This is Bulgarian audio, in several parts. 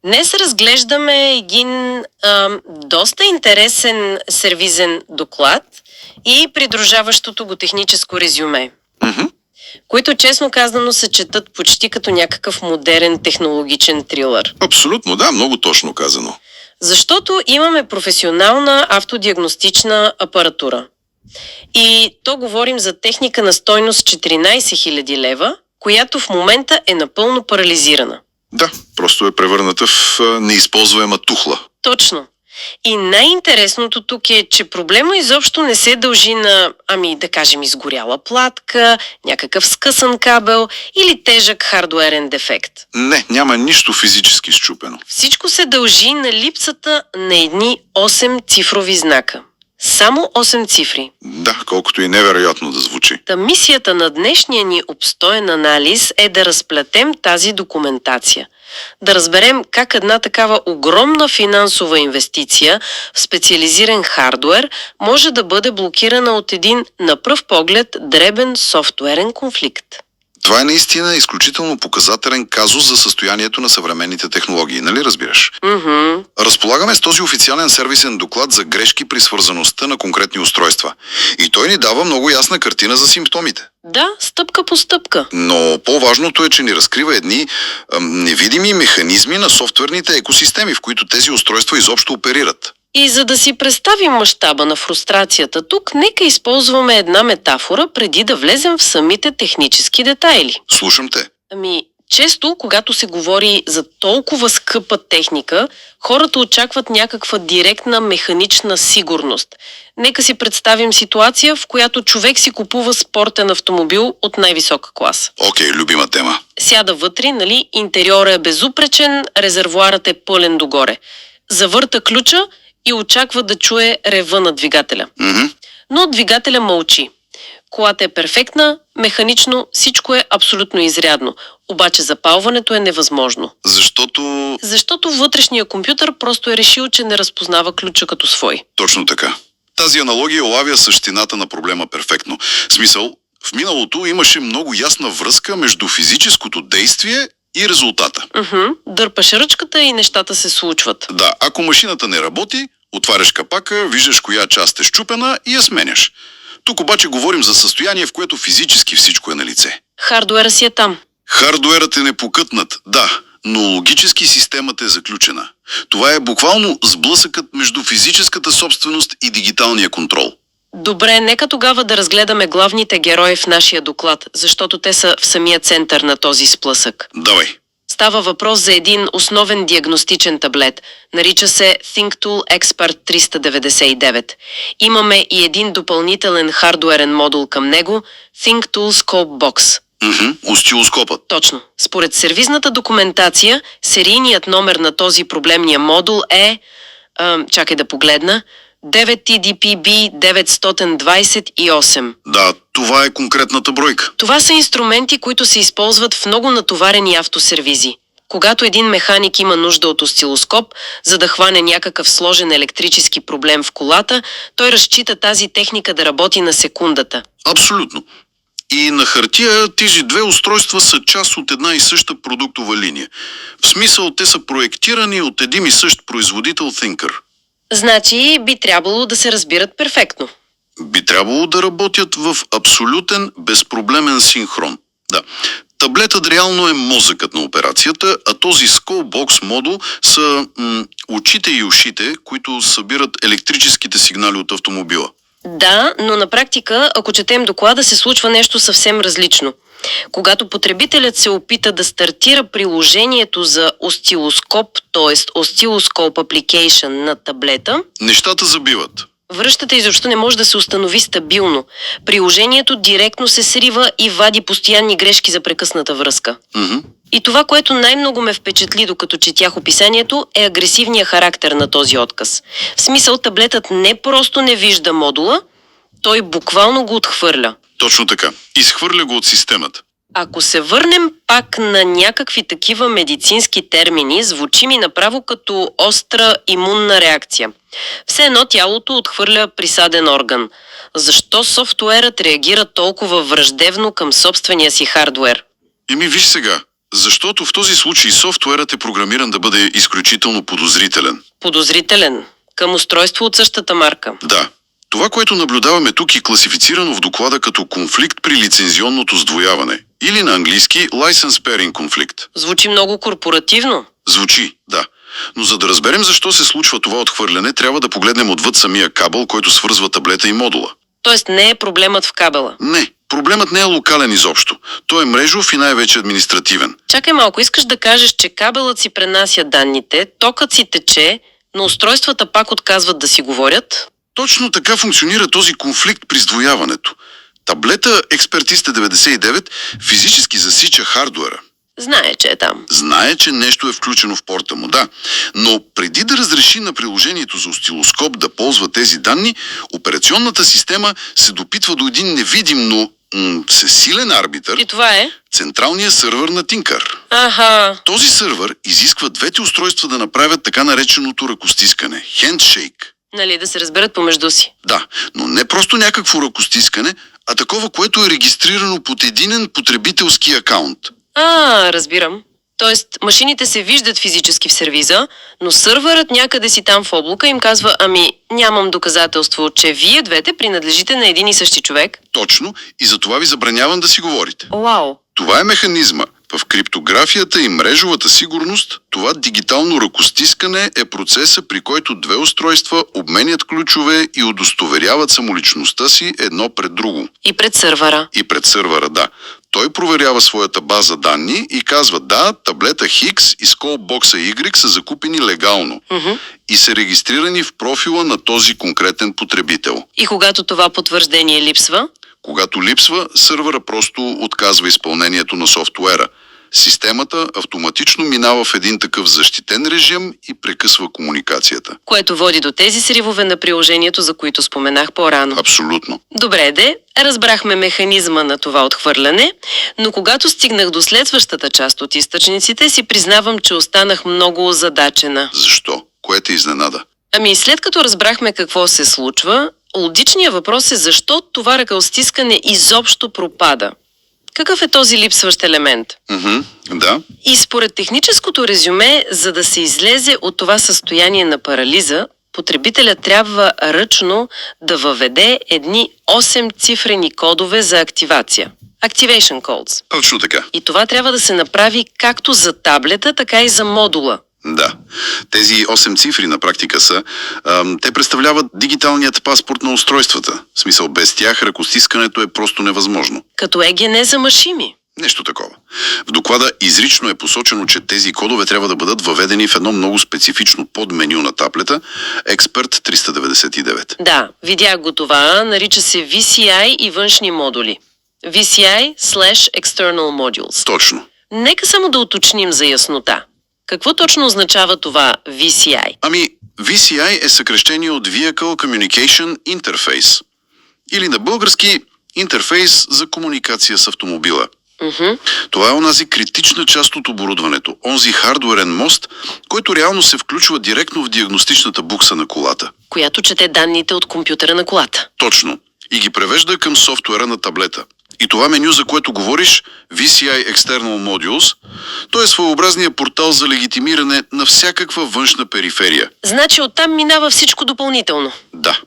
Днес разглеждаме един доста интересен сервизен доклад и придружаващото го техническо резюме, които честно казано се четат почти като някакъв модерен технологичен трилър. Абсолютно, да, много точно казано. Защото имаме професионална автодиагностична апаратура. И то говорим за техника на стойност 14 000 лева, която в момента е напълно парализирана. Да, просто е превърната в неизползваема тухла. Точно. И най-интересното тук е, че проблема изобщо не се дължи на, да кажем, изгоряла платка, някакъв скъсан кабел или тежък хардуерен дефект. Не, няма нищо физически счупено. Всичко се дължи на липсата на едни 8 цифрови знака. Само 8 цифри. Да, колкото и невероятно да звучи. Та мисията на днешния ни обстоен анализ е да разплетем тази документация. Да разберем как една такава огромна финансова инвестиция в специализиран хардуер може да бъде блокирана от един, на пръв поглед, дребен софтуерен конфликт. Това е наистина изключително показателен казус за състоянието на съвременните технологии, нали разбираш? Разполагаме с този официален сервисен доклад за грешки при свързаността на конкретни устройства. И той ни дава много ясна картина за симптомите. Да, стъпка по стъпка. Но по-важното е, че ни разкрива едни невидими механизми на софтуерните екосистеми, в които тези устройства изобщо оперират. И за да си представим мащаба на фрустрацията тук, нека използваме една метафора преди да влезем в самите технически детайли. Слушам те. Често, когато се говори за толкова скъпа техника, хората очакват някаква директна механична сигурност. Нека си представим ситуация, в която човек си купува спортен автомобил от най-висока класа. Окей, любима тема. Сяда вътре, интериорът е безупречен, резервоарът е пълен догоре. Завърта ключа и очаква да чуе рева на двигателя. Но двигателя мълчи. Колата е перфектна, механично всичко е абсолютно изрядно. Обаче запалването е невъзможно. Защото вътрешният компютър просто е решил, че не разпознава ключа като свой. Точно така. Тази аналогия улавя същината на проблема перфектно. В смисъл, в миналото имаше много ясна връзка между физическото действие и резултата. Дърпаш ръчката и нещата се случват. Да, ако машината не работи, отваряш капака, виждаш коя част е счупена и я сменяш. Тук обаче говорим за състояние, в което физически всичко е на лице. Хардуера си е там. Хардуерът е непокътнат, да, но логически системата е заключена. Това е буквално сблъсъкът между физическата собственост и дигиталния контрол. Добре, нека тогава да разгледаме главните герои в нашия доклад, защото те са в самия център на този сблъсък. Давай. Става въпрос за един основен диагностичен таблет. Нарича се ThinkTool Expert 399. Имаме и един допълнителен хардуерен модул към него – ThinkTool Scope Box. Осцилоскопът. Точно. Според сервизната документация, серийният номер на този проблемния модул е... чакай да погледна... 9TDPB 928. Да, това е конкретната бройка. Това са инструменти, които се използват в много натоварени автосервизи. Когато един механик има нужда от осцилоскоп, за да хване някакъв сложен електрически проблем в колата, той разчита тази техника да работи на секундата. Абсолютно. И на хартия тези две устройства са част от една и съща продуктова линия. В смисъл, те са проектирани от един и същ производител Thinker. Значи би трябвало да се разбират перфектно. Би трябвало да работят в абсолютен безпроблемен синхрон. Да. Таблетът реално е мозъкът на операцията, а този Scope модул са очите и ушите, които събират електрическите сигнали от автомобила. Да, но на практика, ако четем доклада, се случва нещо съвсем различно. Когато потребителят се опита да стартира приложението за осцилоскоп, т.е. Oscilloscope Application на таблета, нещата забиват. Връщата изобщо не може да се установи стабилно. Приложението директно се срива и вади постоянни грешки за прекъсната връзка. И това, което най-много ме впечатли, докато четях описанието, е агресивния характер на този отказ. В смисъл, таблетът не просто не вижда модула, той буквално го отхвърля. Точно така. Изхвърля го от системата. Ако се върнем пак на някакви такива медицински термини, звучи ми направо като остра имунна реакция. Все едно тялото отхвърля присаден орган. Защо софтуерът реагира толкова враждебно към собствения си хардуер? Виж сега, Защото в този случай софтуерът е програмиран да бъде изключително подозрителен. Подозрителен. Към устройство от същата марка. Да. Това, което наблюдаваме тук, е класифицирано в доклада като конфликт при лицензионното сдвояване. Или на английски License Pairing конфликт. Звучи много корпоративно. Звучи, да. Но за да разберем защо се случва това отхвърляне, трябва да погледнем отвъд самия кабел, който свързва таблета и модула. Тоест не е проблемът в кабела. Не, проблемът не е локален изобщо. Той е мрежов и най-вече административен. Чакай малко, искаш да кажеш, че кабелът си пренася данните, токът си тече, но устройствата пак отказват да си говорят? Точно така функционира този конфликт при сдвояването. Таблета Expertiste 99 физически засича хардуера. Знае, че е там. Знае, че нещо е включено в порта му, да. Но преди да разреши на приложението за осцилоскоп да ползва тези данни, операционната система се допитва до един невидим, но всесилен арбитър. И това е? Централният сървър на Тинкър. Аха. Този сървър изисква двете устройства да направят така нареченото ръкостискане – хендшейк. Нали, да се разберат помежду си. Да, но не просто някакво ръкостискане, а такова, което е регистрирано под единен потребителски акаунт. Разбирам. Тоест, машините се виждат физически в сервиза, но сървърът някъде си там в облака им казва, нямам доказателство, че вие двете принадлежите на един и същи човек. Точно, и за това ви забранявам да си говорите. Вау! Това е механизма. В криптографията и мрежовата сигурност, това дигитално ръкостискане е процеса, при който две устройства обменят ключове и удостоверяват самоличността си едно пред друго. И пред сървъра. И пред сървъра, да. Той проверява своята база данни и казва, да, таблета Хикс и сколбокса Y са закупени легално и са регистрирани в профила на този конкретен потребител. И когато това потвърждение липсва? Когато липсва, сървъра просто отказва изпълнението на софтуера. Системата автоматично минава в един такъв защитен режим и прекъсва комуникацията. Което води до тези сривове на приложението, за които споменах по-рано. Абсолютно. Добре де, разбрахме механизма на това отхвърляне, но когато стигнах до следващата част от изтъчниците, си признавам, че останах много озадачена. Защо? Кое те изненада? След като разбрахме какво се случва, логичният въпрос е защо това ръкостискане изобщо пропада. Какъв е този липсващ елемент? Да. И според техническото резюме, за да се излезе от това състояние на парализа, потребителят трябва ръчно да въведе едни 8-цифрени кодове за активация. Activation codes. Точно така. И това трябва да се направи както за таблета, така и за модула. Да. Тези 8 цифри на практика са, те представляват дигиталният паспорт на устройствата. В смисъл, без тях ръкостискането е просто невъзможно. Като ЕГН за машини. Нещо такова. В доклада изрично е посочено, че тези кодове трябва да бъдат въведени в едно много специфично подменю на таблета Expert 399. Да, видях го това. Нарича се VCI и външни модули. VCI/External Modules. Точно. Нека само да уточним за яснота. Какво точно означава това VCI? VCI е съкращение от Vehicle Communication Interface. Или на български интерфейс за комуникация с автомобила. Това е онази критична част от оборудването, онзи хардуерен мост, който реално се включва директно в диагностичната букса на колата. Която чете данните от компютъра на колата. Точно. И ги превежда към софтуера на таблета. И това меню, за което говориш, VCI External Modules, то е своеобразният портал за легитимиране на всякаква външна периферия. Значи оттам минава всичко допълнително. Да.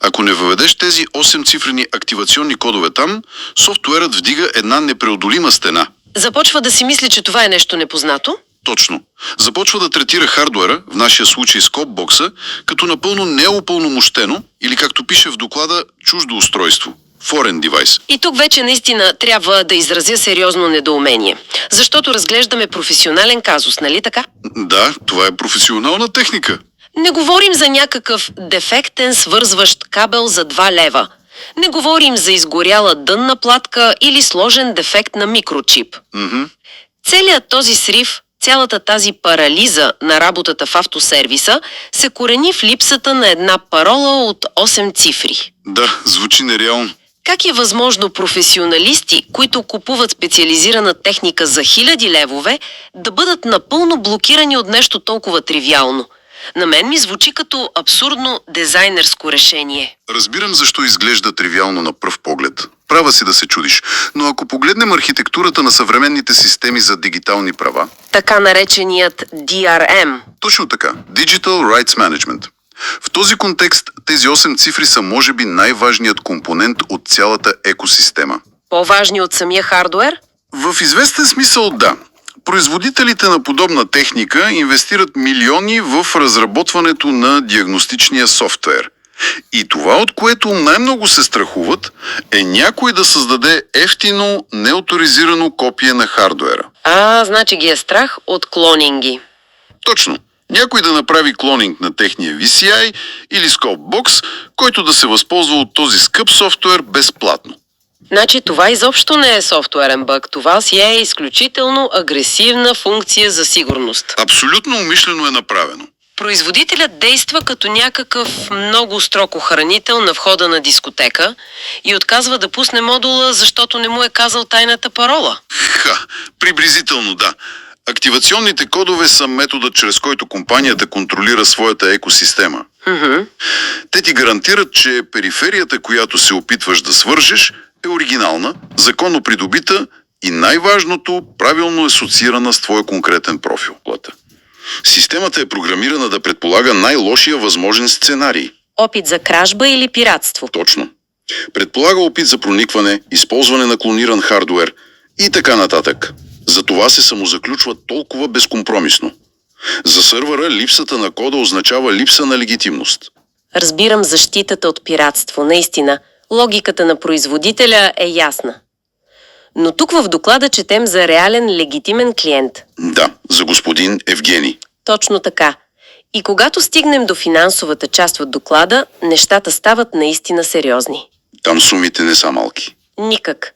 Ако не въведеш тези 8-цифрени активационни кодове там, софтуерът вдига една непреодолима стена. Започва да си мисли, че това е нещо непознато? Точно. Започва да третира хардуера, в нашия случай скопбокса, като напълно неупълномощено или, както пише в доклада, чуждо устройство. Foreign device. И тук вече наистина трябва да изразя сериозно недоумение. Защото разглеждаме професионален казус, нали така? Да, това е професионална техника. Не говорим за някакъв дефектен свързващ кабел за 2 лева. Не говорим за изгоряла дънна платка или сложен дефект на микрочип. Целият този срив, цялата тази парализа на работата в автосервиса се корени в липсата на една парола от 8 цифри. Да, звучи нереално. Как е възможно професионалисти, които купуват специализирана техника за 1000 левове, да бъдат напълно блокирани от нещо толкова тривиално? На мен ми звучи като абсурдно дизайнерско решение. Разбирам защо изглежда тривиално на пръв поглед. Права си да се чудиш. Но ако погледнем архитектурата на съвременните системи за дигитални права, Така нареченият DRM. точно така, Digital Rights Management. В този контекст тези 8 цифри са може би най-важният компонент от цялата екосистема. По-важни от самия хардуер? В известен смисъл да. Производителите на подобна техника инвестират милиони в разработването на диагностичния софтуер. И това, от което най-много се страхуват, е някой да създаде ефтино, неоторизирано копие на хардуера. Значи ги е страх от клонинги. Точно. Някой да направи клонинг на техния VCI или Scopebox, който да се възползва от този скъп софтуер безплатно. Значи това изобщо не е софтуерен бъг. Това си е изключително агресивна функция за сигурност. Абсолютно умишлено е направено. Производителят действа като някакъв много строг охранител на входа на дискотека и отказва да пусне модула, защото не му е казал тайната парола. Приблизително да. Активационните кодове са методът, чрез който компанията контролира своята екосистема. Те ти гарантират, че периферията, която се опитваш да свържеш, е оригинална, законно придобита и най-важното, правилно асоциирана с твоя конкретен профил. Системата е програмирана да предполага най-лошия възможен сценарий. Опит за кражба или пиратство. Точно. Предполага опит за проникване, използване на клониран хардуер и така нататък. Затова се самозаключва толкова безкомпромисно. За сървъра липсата на кода означава липса на легитимност. Разбирам защитата от пиратство, наистина. Логиката на производителя е ясна. Но тук в доклада четем за реален легитимен клиент. Да, за господин Евгений. Точно така. И когато стигнем до финансовата част от доклада, нещата стават наистина сериозни. Там сумите не са малки. Никак.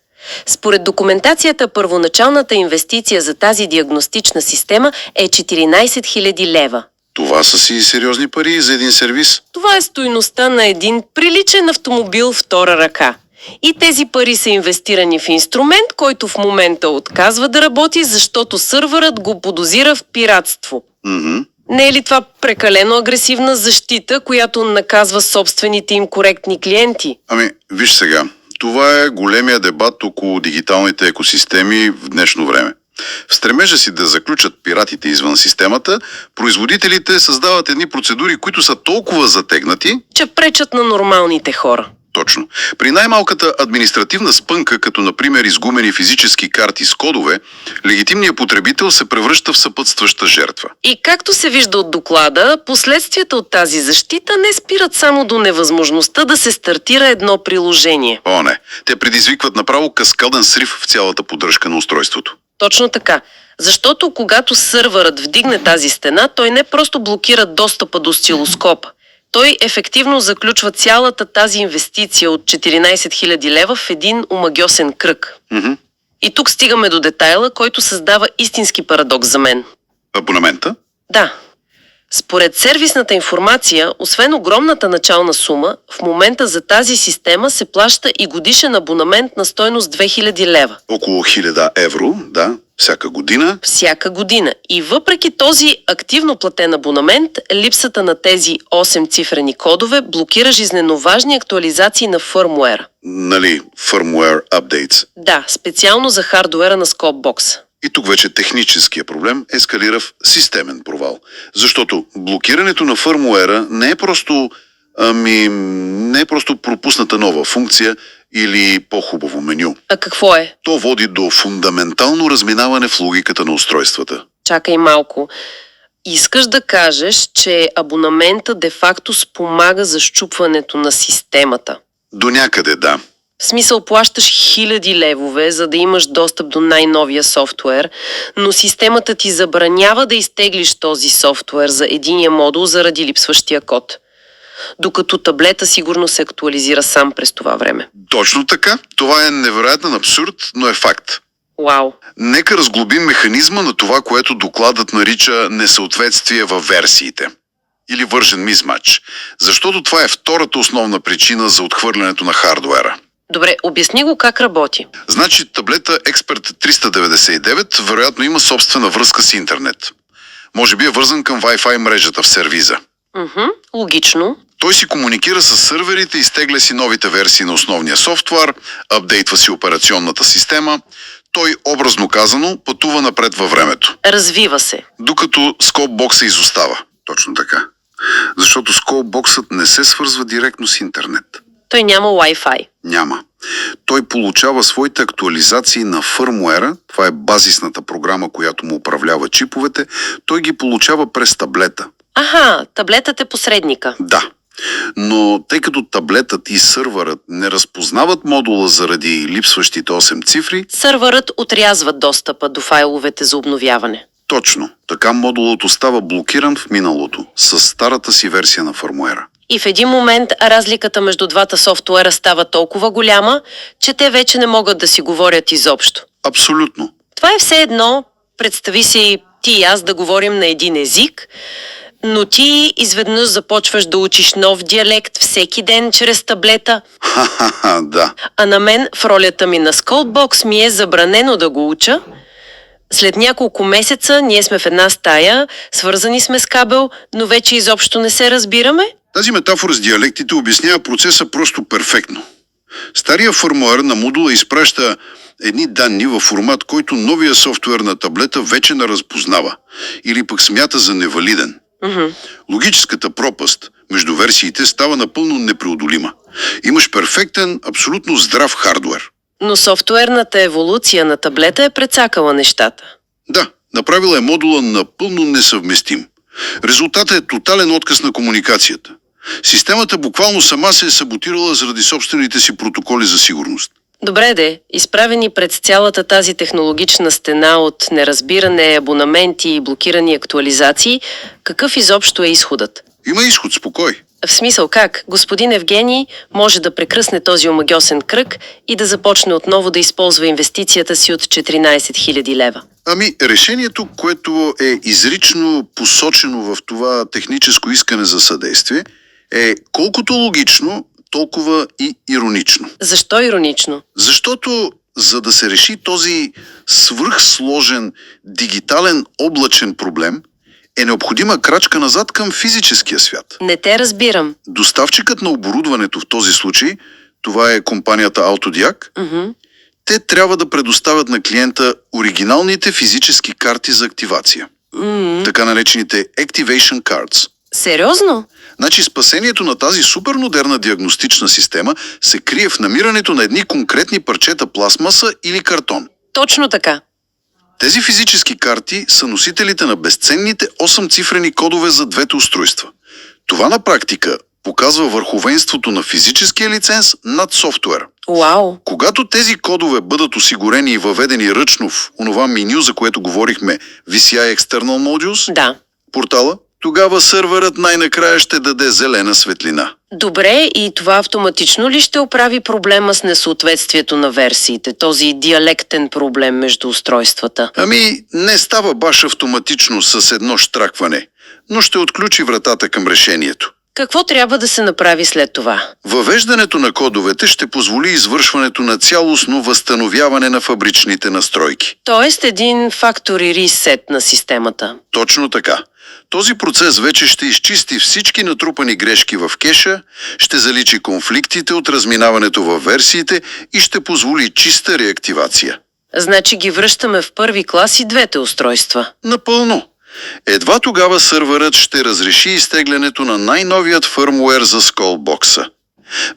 Според документацията, първоначалната инвестиция за тази диагностична система е 14 000 лева. Това са си сериозни пари за един сервис. Това е стойността на един приличен автомобил втора ръка. И тези пари са инвестирани в инструмент, който в момента отказва да работи, защото сървърът го подозира в пиратство. Не е ли това прекалено агресивна защита, която наказва собствените им коректни клиенти? Виж сега. Това е големия дебат около дигиталните екосистеми в днешно време. В стремежа си да заключат пиратите извън системата, производителите създават едни процедури, които са толкова затегнати, че пречат на нормалните хора. Точно. При най-малката административна спънка, като например изгумени физически карти с кодове, легитимният потребител се превръща в съпътстваща жертва. И както се вижда от доклада, последствията от тази защита не спират само до невъзможността да се стартира едно приложение. Не. Те предизвикват направо каскаден срив в цялата поддръжка на устройството. Точно така. Защото когато сървърът вдигне тази стена, той не просто блокира достъпа до осцилоскопа. Той ефективно заключва цялата тази инвестиция от 14 000 лева в един омагьосен кръг. И тук стигаме до детайла, който създава истински парадокс за мен. Абонамента? Да. Според сервисната информация, освен огромната начална сума, в момента за тази система се плаща и годишен абонамент на стойност 2000 лева. Около 1000 евро, да, всяка година. Всяка година. И въпреки този активно платен абонамент, липсата на тези 8 цифрени кодове блокира жизнено важни актуализации на фърмуера. Firmware updates. Да, специално за хардуера на Scopebox. И тук вече техническия проблем ескалира в системен провал. Защото блокирането на фърмуера не е просто пропусната нова функция или по-хубаво меню. А какво е? То води до фундаментално разминаване в логиката на устройствата. Чакай малко. Искаш да кажеш, че абонамента де-факто спомага за счупването на системата? До някъде да. В смисъл плащаш 1000 левове, за да имаш достъп до най-новия софтуер, но системата ти забранява да изтеглиш този софтуер за единия модул заради липсващия код. Докато таблета сигурно се актуализира сам през това време. Точно така. Това е невероятен абсурд, но е факт. Вау! Нека разглобим механизма на това, което докладът нарича несъответствие във версиите. Или version mismatch. Защото това е втората основна причина за отхвърлянето на хардуера. Добре, обясни го как работи. Значи таблета Expert 399 вероятно има собствена връзка с интернет. Може би е вързан към Wi-Fi мрежата в сервиза. Логично. Той си комуникира с сърверите, изтегля си новите версии на основния софтуер, апдейтва си операционната система. Той, образно казано, пътува напред във времето. Развива се. Докато скоупбоксът изостава. Точно така. Защото скоупбоксът не се свързва директно с интернет. Той няма Wi-Fi. Няма. Той получава своите актуализации на фърмуера, това е базисната програма, която му управлява чиповете, той ги получава през таблета. Таблетът е посредника. Да. Но тъй като таблетът и сървърът не разпознават модула заради липсващите 8 цифри, Сървърът отрязва достъпа до файловете за обновяване. точно, така модулът остава блокиран в миналото, с старата си версия на фърмуера. И в един момент разликата между двата софтуера става толкова голяма, че те вече не могат да си говорят изобщо. Абсолютно. Това е все едно, представи си ти и аз да говорим на един език, но ти изведнъж започваш да учиш нов диалект всеки ден чрез таблета, Да. а на мен в ролята ми на сколбокс ми е забранено да го уча. След няколко месеца ние сме в една стая, свързани сме с кабел, но вече изобщо не се разбираме. Тази метафора с диалектите обяснява процеса просто перфектно. Стария фърмуер на модула изпраща едни данни във формат, който новия софтуер на таблета вече не разпознава или пък смята за невалиден. Логическата пропаст между версиите става напълно непреодолима. Имаш перфектен, абсолютно здрав хардуер. Но софтуерната еволюция на таблета е прецакала нещата. Да, направила е модула напълно несъвместим. Резултатът е тотален отказ на комуникацията. Системата буквално сама се е саботирала заради собствените си протоколи за сигурност. Добре де, изправени пред цялата тази технологична стена от неразбиране, абонаменти и блокирани актуализации, какъв изобщо е изходът? Има изход, спокой. В смисъл как? Господин Евгений може да прекръсне този омагьосен кръг и да започне отново да използва инвестицията си от 14 000 лева. Решението, което е изрично посочено в това техническо искане за съдействие, е колкото логично, толкова и иронично. Защо иронично? Защото, за да се реши този свръхсложен дигитален облачен проблем, е необходима крачка назад към физическия свят. Не те разбирам. Доставчикът на оборудването в този случай, това е компанията Autodiac, те трябва да предоставят на клиента оригиналните физически карти за активация. Така наречените Activation Cards. Сериозно? Значи спасението на тази супермодерна диагностична система се крие в намирането на едни конкретни парчета пластмаса или картон. Точно така. Тези физически карти са носителите на безценните 8-цифрени кодове за двете устройства. Това на практика показва върховенството на физическия лиценз над софтуера. Уау! Когато тези кодове бъдат осигурени и въведени ръчно в онова меню, за което говорихме, VCI External Modules, Да. портала, тогава сървърът най-накрая ще даде зелена светлина. Добре, и това автоматично ли ще оправи проблема с несъответствието на версиите, този диалектен проблем между устройствата? Не става баш автоматично с едно щракване, но ще отключи вратата към решението. Какво трябва да се направи след това? Въвеждането на кодовете ще позволи извършването на цялостно възстановяване на фабричните настройки. Тоест един factory reset на системата. Точно така. Този процес вече ще изчисти всички натрупани грешки в кеша, ще заличи конфликтите от разминаването във версиите и ще позволи чиста реактивация. Значи ги връщаме в първи клас и двете устройства. Напълно. Едва тогава сървърът ще разреши изтеглянето на най-новият фърмуер за сколбокса.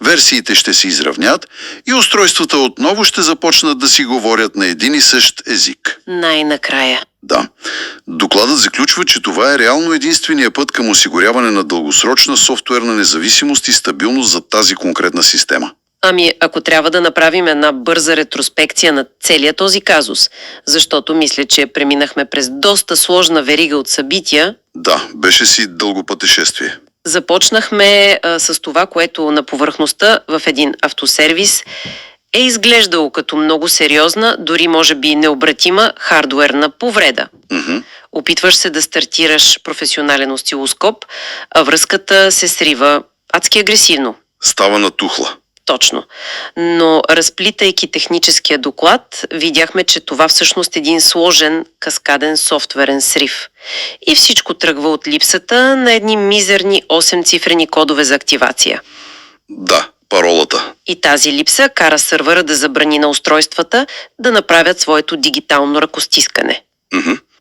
Версиите ще се изравнят и устройствата отново ще започнат да си говорят на един и същ език. Най-накрая. Да. Докладът заключва, че това е реално единствения път към осигуряване на дългосрочна софтуерна независимост и стабилност за тази конкретна система. Ако трябва да направим една бърза ретроспекция на целия този казус, защото мисля, че преминахме през доста сложна верига от събития. Да, беше си дълго пътешествие. Започнахме с това, което на повърхността в един автосервис е изглеждало като много сериозна, дори може би необратима хардуерна повреда. Опитваш се да стартираш професионален осцилоскоп, а връзката се срива адски агресивно. Става натухла. Точно. Но разплитайки техническия доклад, видяхме, че това всъщност е един сложен каскаден софтуерен срив. И всичко тръгва от липсата на едни мизерни 8-цифрени кодове за активация. Да, паролата. И тази липса кара сървъра да забрани на устройствата да направят своето дигитално ръкостискане.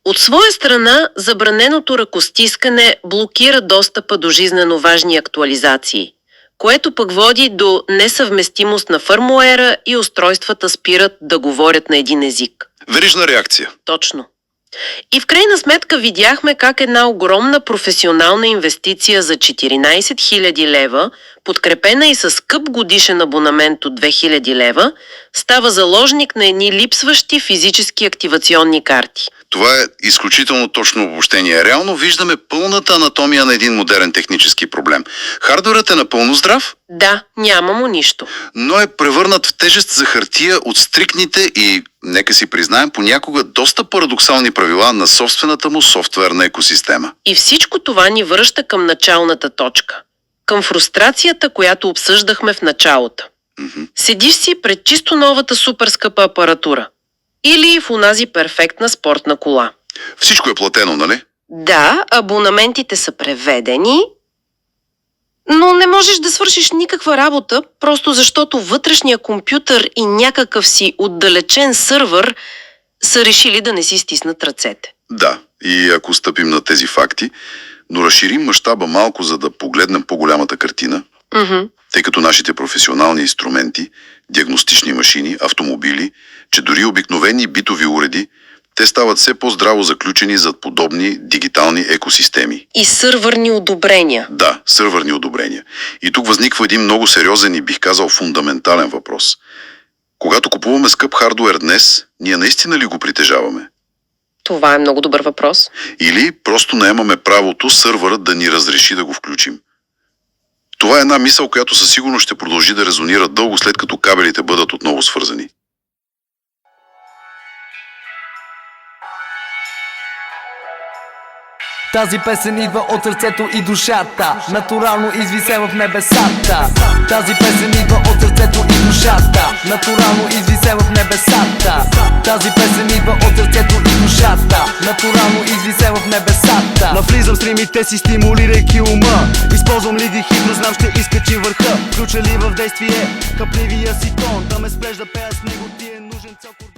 От своя страна, забраненото ръкостискане блокира достъпа до жизнено важни актуализации, което пък води до несъвместимост на фърмуера и устройствата спират да говорят на един език. Верижна реакция. Точно. И в крайна сметка видяхме как една огромна професионална инвестиция за 14 000 лева, подкрепена и с скъп годишен абонамент от 2000 лева, става заложник на едни липсващи физически активационни карти. Това е изключително точно обобщение. Реално виждаме пълната анатомия на един модерен технически проблем. Хардуерът е напълно здрав? Да, няма му нищо. Но е превърнат в тежест за хартия от стриктните и, нека си признаем, понякога доста парадоксални правила на собствената му софтуерна екосистема. И всичко това ни връща към началната точка. Към фрустрацията, която обсъждахме в началото. Седиш си пред чисто новата супер скъпа апаратура. Или в онази перфектна спортна кола. Всичко е платено, нали? Да, абонаментите са преведени, но не можеш да свършиш никаква работа, просто защото вътрешния компютър и някакъв си отдалечен сървър са решили да не си стиснат ръцете. Да, и ако стъпим на тези факти, но разширим мащаба малко, за да погледнем по-голямата картина, тъй като нашите професионални инструменти, диагностични машини, автомобили, че дори обикновени битови уреди, те стават все по-здраво заключени зад подобни дигитални екосистеми. И сървърни одобрения. Да, сървърни одобрения. И тук възниква един много сериозен и бих казал фундаментален въпрос. Когато купуваме скъп хардуер днес, ние наистина ли го притежаваме? Това е много добър въпрос. Или просто наемаме правото сървърът да ни разреши да го включим? Това е една мисъл, която със сигурност ще продължи да резонира дълго след като кабелите бъдат отново свързани. Тази песен идва от сърцето и душата, натурално извисен в небесата. Тази песен идва от сърцето и душата, натурално извисен в небесата. Тази песен идва от сърцето и душата, натурално извисен в небесата. Навлизам в стримите си, стимулирайки ума. Използвам ли дихидро, знам ще изкачи върха. Включа ли в действие хъпливия си тон, да ме спреш да пея с него, ти е нужен цокор.